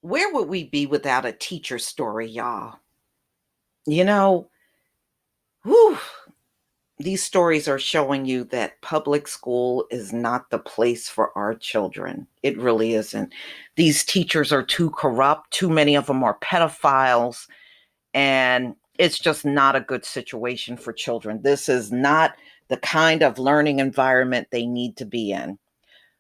Where would we be without a teacher story, y'all? You know, whew, these stories are showing you that public school is not the place for our children. It really isn't. These teachers are too corrupt. Too many of them are pedophiles. And it's just not a good situation for children. This is not the kind of learning environment they need to be in.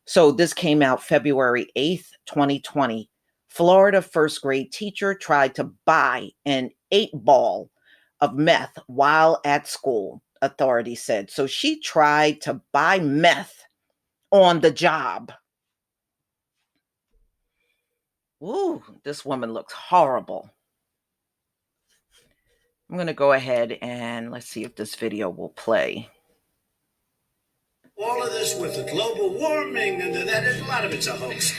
So this came out February 8th, 2020. Florida first grade teacher tried to buy an 8 ball of meth while at school, authorities said. So she tried to buy meth on the job. Ooh, this woman looks horrible. I'm going to go ahead and let's see if this video will play. All of this with the global warming and a lot of it's a hoax.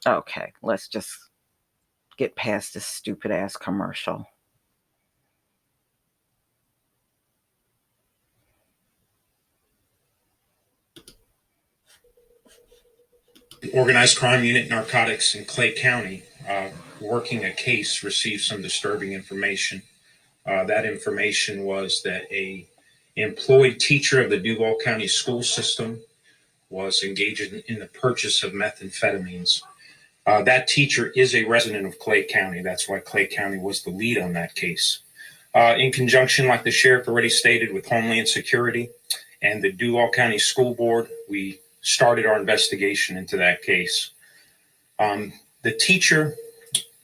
Okay, let's just get past this stupid ass commercial. The Organized Crime Unit Narcotics in Clay County, working a case, received some disturbing information. That information was that a employed teacher of the Duval County school system was engaged in the purchase of methamphetamines. That teacher is a resident of Clay County. That's why Clay County was the lead on that case. In conjunction, like the sheriff already stated, with Homeland Security and the Duval County School Board, we started our investigation into that case. The teacher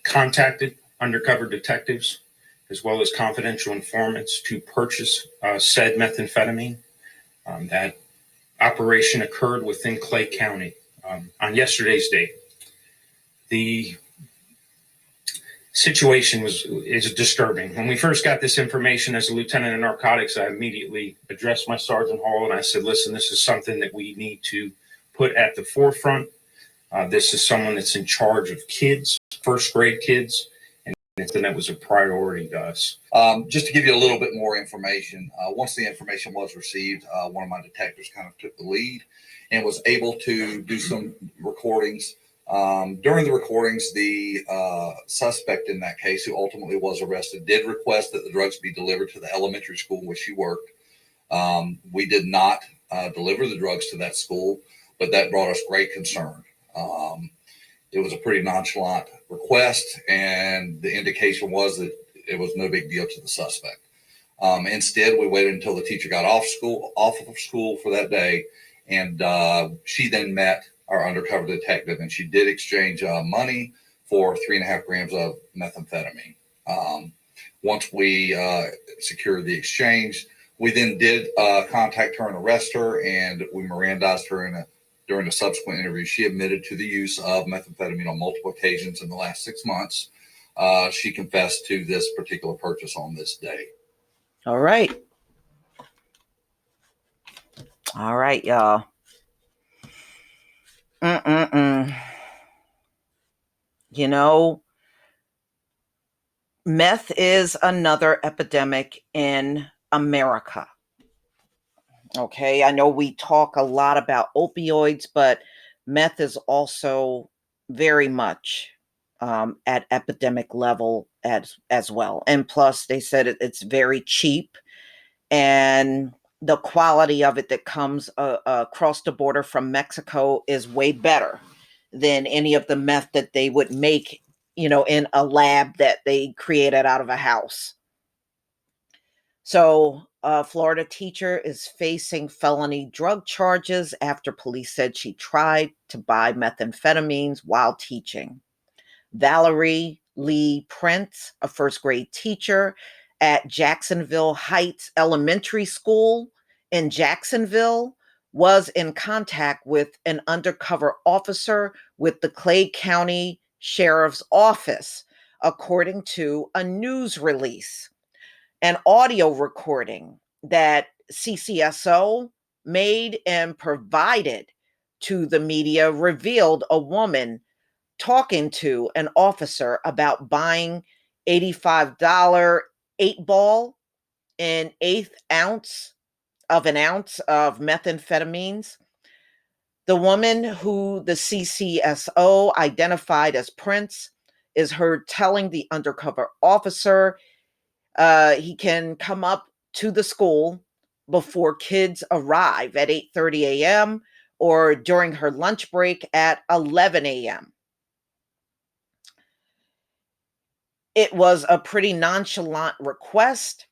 contacted undercover detectives as well as confidential informants to purchase said methamphetamine. That operation occurred within Clay County on yesterday's date. The situation is disturbing. When we first got this information as a lieutenant in narcotics, I immediately addressed my Sergeant Hall and I said, listen, this is something that we need to put at the forefront. This is someone that's in charge of kids, first grade kids, and that was a priority to us. Just to give you a little bit more information, once the information was received, one of my detectives kind of took the lead and was able to do some recordings. During the recordings, the suspect in that case, who ultimately was arrested, did request that the drugs be delivered to the elementary school in which she worked. We did not deliver the drugs to that school, but that brought us great concern. It was a pretty nonchalant request, and the indication was that it was no big deal to the suspect. Instead, we waited until the teacher got off of school for that day, and she then met our undercover detective, and she did exchange money for 3.5 grams of methamphetamine. Once we secured the exchange, we then did contact her and arrest her, and we Mirandized her during a subsequent interview. She admitted to the use of methamphetamine on multiple occasions in the last 6 months. She confessed to this particular purchase on this day. All right. All right, y'all. You know, meth is another epidemic in America. Okay, I know we talk a lot about opioids, but meth is also very much at epidemic level as well. And plus, they said it's very cheap, and the quality of it that comes across the border from Mexico is way better than any of the meth that they would make, in a lab that they created out of a house. So, a Florida teacher is facing felony drug charges after police said she tried to buy methamphetamines while teaching. Valerie Lee Prince, a first grade teacher at Jacksonville Heights Elementary School in Jacksonville, was in contact with an undercover officer with the Clay County Sheriff's Office, according to a news release. An audio recording that CCSO made and provided to the media revealed a woman talking to an officer about buying $85 8 ball and 1/8 ounce of methamphetamines. The woman, who the CCSO identified as Prince, is heard telling the undercover officer he can come up to the school before kids arrive at 8:30 a.m. or during her lunch break at 11 a.m. It was a pretty nonchalant request,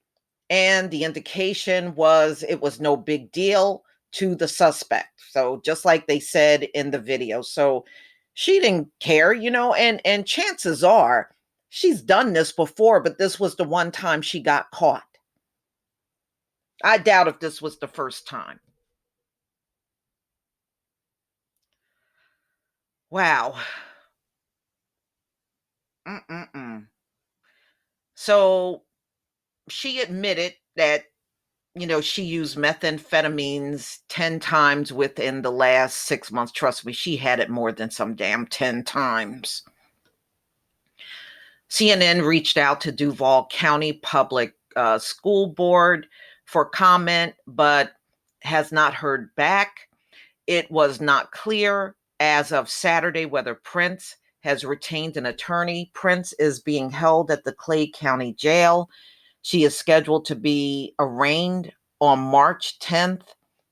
and the indication was it was no big deal to the suspect. So just like they said in the video. So she didn't care, and chances are she's done this before, but this was the one time she got caught. I doubt if this was the first time. Wow. Mm-mm-mm. So she admitted that, she used methamphetamines 10 times within the last 6 months. Trust me, she had it more than some damn 10 times. CNN reached out to Duval County Public School Board for comment, but has not heard back. It was not clear as of Saturday whether Prince has retained an attorney. Prince is being held at the Clay County Jail. She is scheduled to be arraigned on March 10th,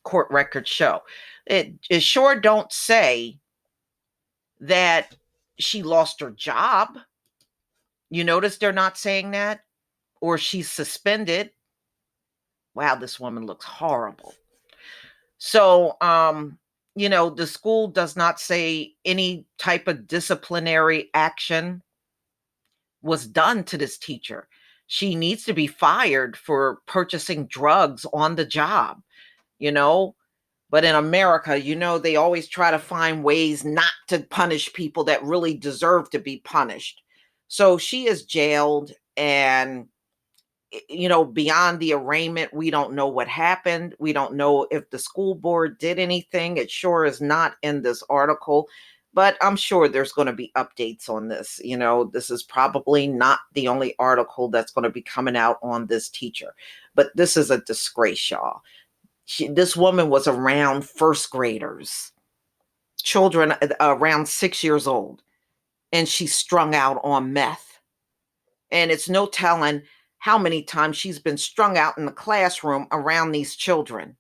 court records show. It sure don't say that she lost her job. You notice they're not saying that? Or she's suspended. Wow, this woman looks horrible. So, the school does not say any type of disciplinary action was done to this teacher. She needs to be fired for purchasing drugs on the job, you know. But in America, they always try to find ways not to punish people that really deserve to be punished. So she is jailed, and beyond the arraignment, we don't know what happened. We don't know if the school board did anything. It sure is not in this article, but I'm sure there's going to be updates on this. This is probably not the only article that's going to be coming out on this teacher, but this is a disgrace, y'all. This woman was around first graders, children around 6 years old, and she's strung out on meth. And it's no telling how many times she's been strung out in the classroom around these children,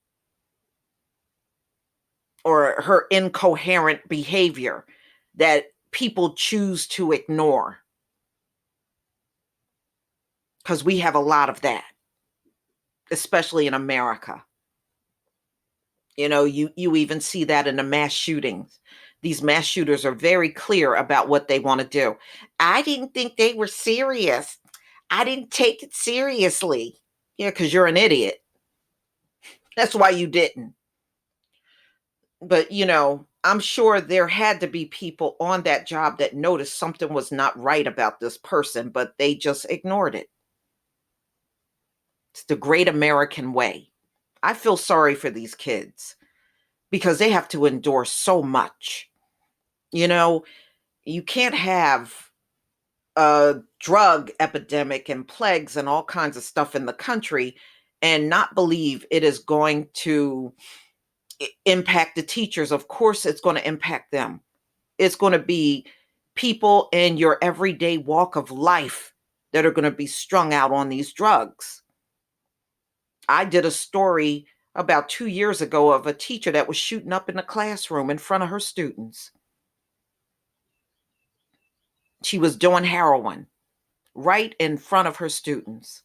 or her incoherent behavior that people choose to ignore. Because we have a lot of that, especially in America. You even see that in the mass shootings. These mass shooters are very clear about what they want to do. I didn't think they were serious. I didn't take it seriously. Yeah, because you're an idiot. That's why you didn't. But, I'm sure there had to be people on that job that noticed something was not right about this person, but they just ignored it. It's the great American way. I feel sorry for these kids because they have to endure so much. You can't have a drug epidemic and plagues and all kinds of stuff in the country and not believe it is going to impact the teachers. Of course, it's going to impact them. It's going to be people in your everyday walk of life that are going to be strung out on these drugs. I did a story about 2 years ago of a teacher that was shooting up in the classroom in front of her students. She was doing heroin right in front of her students.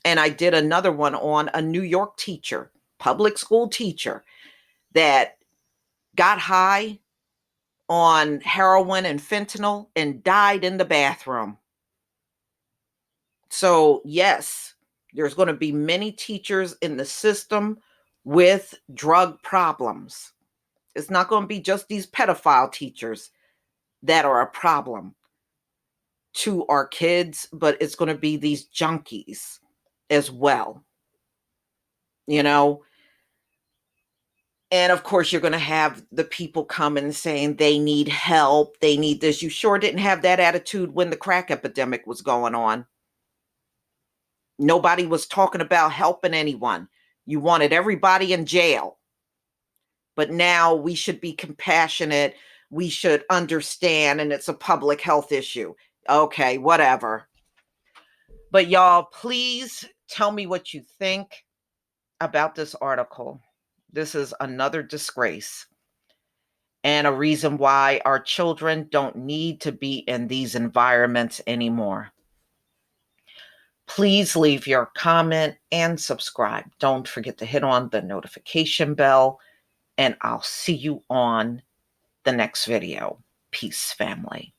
And I did another one on a New York teacher, public school teacher, that got high on heroin and fentanyl and died in the bathroom. So, yes, there's going to be many teachers in the system with drug problems. It's not going to be just these pedophile teachers that are a problem to our kids, but it's going to be these junkies as well. And of course, you're going to have the people coming saying they need help, they need this. You sure didn't have that attitude when the crack epidemic was going on. Nobody was talking about helping anyone. You wanted everybody in jail. But now we should be compassionate. we should understand and it's a public health issue. Okay, whatever. But y'all, please tell me what you think about this article. This is another disgrace and a reason why our children don't need to be in these environments anymore. Please leave your comment and subscribe. Don't forget to hit on the notification bell, and I'll see you on the next video. Peace, family.